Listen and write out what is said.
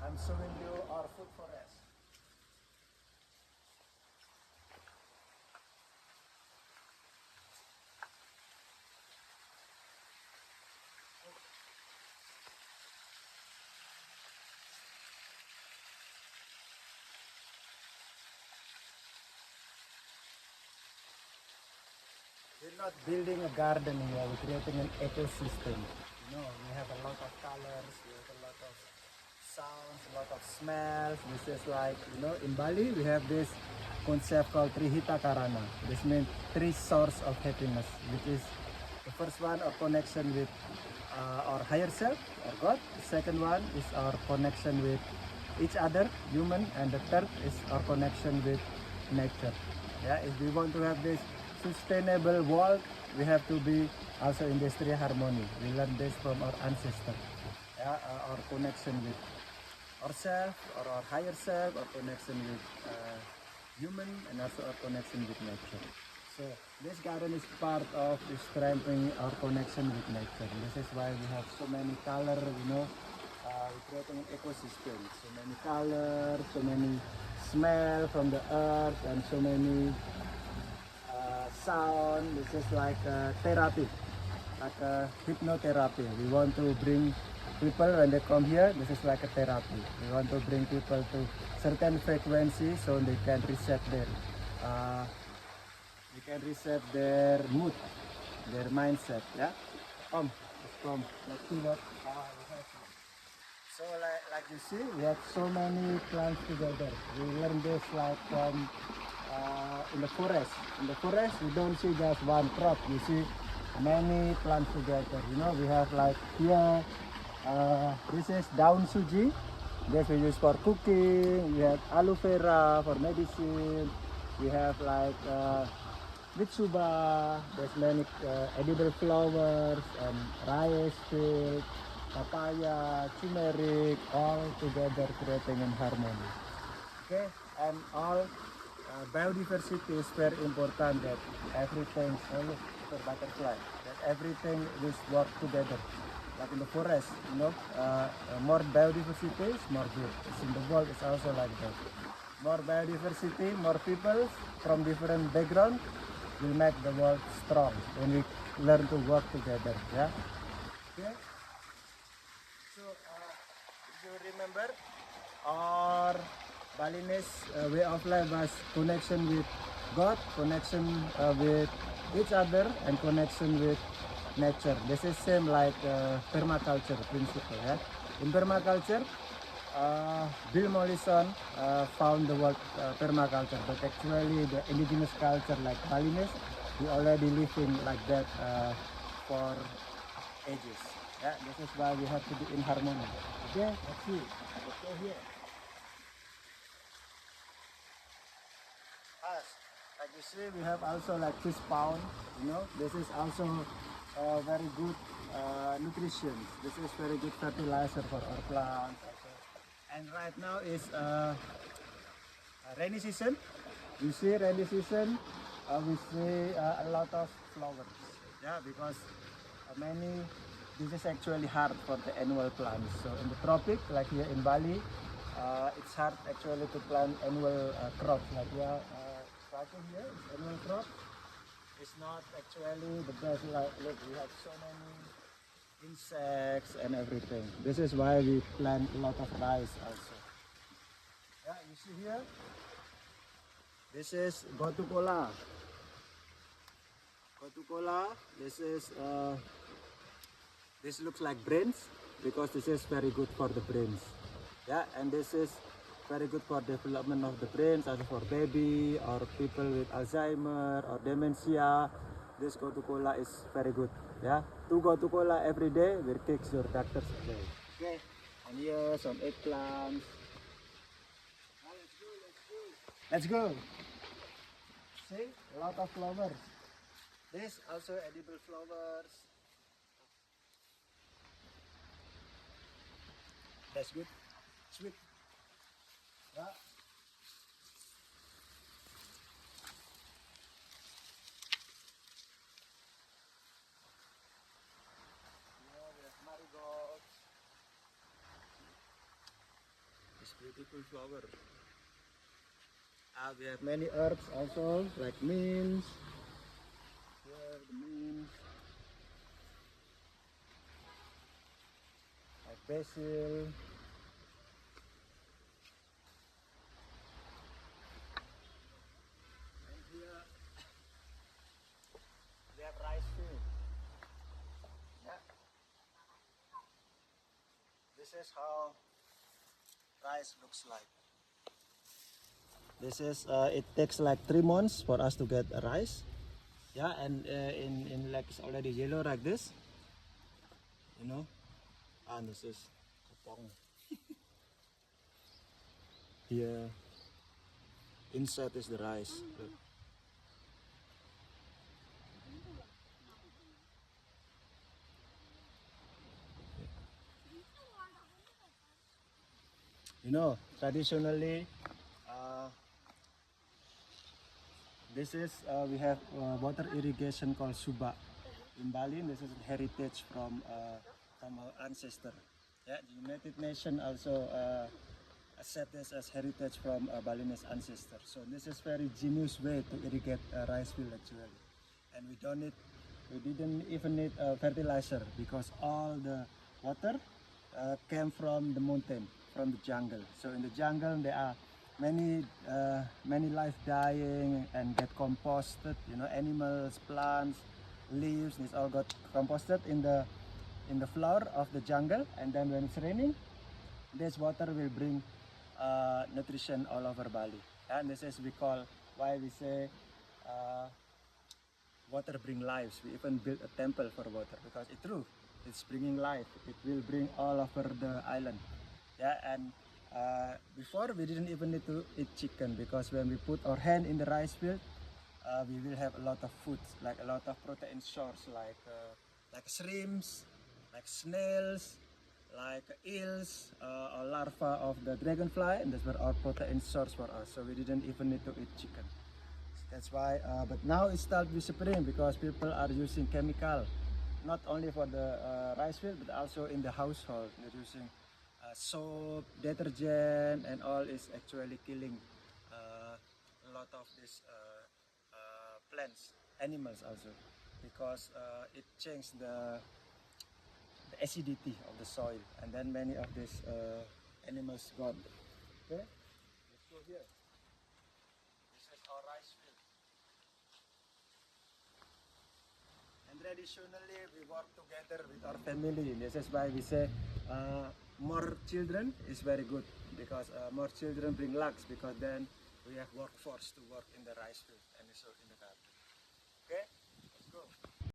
I'm showing you our food forest. We're not building a garden here, we're creating an ecosystem. You know, we have a lot of colors, we have a lot of sounds, a lot of smells. This is like, you know, in Bali we have this concept called Trihita Karana. This means three source of happiness, which is the first one, our connection with our higher self, or God. The second one is our connection with each other, human, and the third is our connection with nature. Yeah, if we want to have this sustainable world, we have to be also in this three harmony. We learn this from our ancestors. Yeah, our connection with ourselves or our higher self, our connection with human, and also our connection with nature. So this garden is part of strengthening our connection with nature. This is why we have so many colors, you know, we're creating an ecosystem. So many colors, so many smell from the earth, and so many sound. This is like therapy, like a hypnotherapy. We want to bring people when they come here. This is like a therapy. We want to bring people to certain frequency so they can reset their mood, their mindset. Yeah. Let's come. Let's see what we have. So like you see, we have so many plants together. We learn this like from in the forest. In the forest, we don't see just one crop. You see many plants together. You know, we have like here. This is daun suji. This we use for cooking. We have aloe vera for medicine. We have like mitsuba. There's many edible flowers and rice field, papaya, turmeric, all together creating in harmony. Okay, and all biodiversity is very important. That everything, look for butterfly, that everything will work together. Like in the forest, you know, more biodiversity is more good. It's in the world, it's also like that. More biodiversity, more people from different background will make the world strong when we learn to work together. Yeah. Okay. So if you remember, our Balinese way of life was connection with God, connection with each other, and connection with nature. This is same like permaculture principle. Yeah? In permaculture, Bill Mollison found the word permaculture, but actually the indigenous culture like Balinese, we already living like that for ages. Yeah, this is why we have to be in harmony. Okay, let's see. Let's go here. As like you see, we have also like fish pound. You know, this is also very good nutrition. This is very good fertilizer for our plants. Also. And right now is rainy season. You see, rainy season, we see a lot of flowers. Yeah, because many. This is actually hard for the annual plants. So in the tropic, like here in Bali, it's hard actually to plant annual crops. Like here, here is annual crop. It's not actually the best. Like look, we have so many insects and everything. This is why we plant a lot of rice also. Yeah, you see here. This is gotu kola. Gotu kola. This is. This looks like brains because this is very good for the brains. Yeah, and this is very good for development of the brains, also for baby or people with Alzheimer or dementia. This gotu kola is very good. Yeah, 2 gotu kola every day will fix your doctor's away. Okay, and here some eggplants. Now let's go, let's go. Let's go. See, a lot of flowers. This also edible flowers. That's good. Sweet. Yeah. Yeah, we have marigolds. This beautiful flower. We have many herbs also, like mint. Here the mint. Like basil. And here we have rice field. Yeah. This is how rice looks like. This is it takes like 3 months for us to get rice. Yeah, and in like it's already yellow like this, you know. And this is kopong. Here inside is the rice. Look. You know, traditionally, this is we have water irrigation called suba in Bali. This is heritage from our ancestor. Yeah, the United Nations also accept this as heritage from Balinese ancestor. So this is very genius way to irrigate rice field actually, and we didn't even need fertilizer because all the water came from the mountain, from the jungle. So in the jungle there are many life dying and get composted. You know, animals, plants, leaves. This all got composted in the floor of the jungle, and then when it's raining, this water will bring nutrition all over Bali. And this is why we say water bring lives. We even built a temple for water because it's true. It's bringing life. It will bring all over the island. Yeah, and before we didn't even need to eat chicken because when we put our hand in the rice field, we will have a lot of food, like a lot of protein source, like shrimps, like snails, like eels, or larvae of the dragonfly, and that's were our protein source for us. So we didn't even need to eat chicken. That's why, but now it started disappearing because people are using chemical, not only for the rice field, but also in the household. They're using soap, detergent, and all is actually killing a lot of these plants, animals also, because it changed the acidity of the soil, and then many of these animals gone. Okay, let's go here. This is our rice field. And traditionally, we work together with our family. This is why we say more children is very good because more children bring lucks because then we have workforce to work in the rice field and also in the garden.